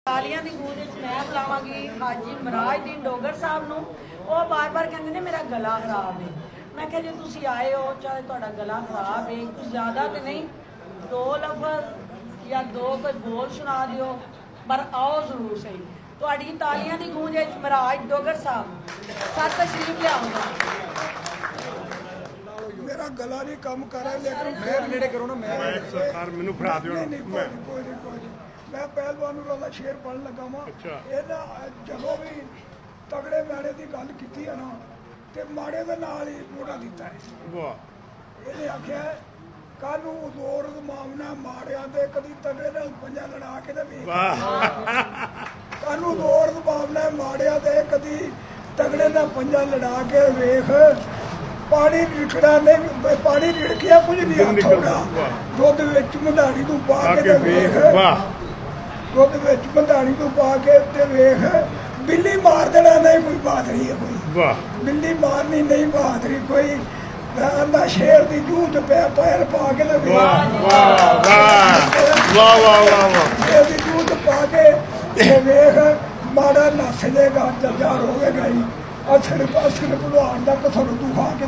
तालियां की गूंज मैं बुलावांगी हाजी मराजुद्दीन डोगर साहब नूं। वो बार बार कहते हैं मेरा गला खराब है। मैं कहा जो तुसी आए हो चाहे तुहाडा गला खराब है कुछ ज़्यादा तो नहीं, दो लफज या दो कोई बोल सुना दियो पर आओ जरूर सही। तुहाडी तालियां की गूंज मराज डोगर साहब सत तशरीफ लियाओ। मेरा गला नहीं कम कर रहा लेकिन मैं नेड़े करो ना मैं सरकार मैनू फड़ा दियो मैं पहलवान वाला शेर पढ़ लगा वा। चलो भी तगड़े माड़े की गल की है ना तो माड़े के नाल ही मोड़ा दिता है। ये आख्या कल जोर मामना माड़िया दे कभी तगड़े नाल पंजा लड़ा के कल जोर मामना माड़िया दे कभी तगड़े नाल पंजा लड़ा के वेख पानी रिड़कना नहीं, पानी रिड़किया कुछ नहीं थोड़ा दुध विच मंधानी तू पा के वेख दुध विच मंधानी तू पा के वेख बिल्ली मार देना नहीं कोई बहादरी है कोई बिल्ली मारनी नहीं बहादरी कोई आंदा शेर दी जूत पे पैर पा के शेर दी जूत पा के वेख माड़ा नस जाएगा जजार होगा ही असर भलवान का कसर तू खा के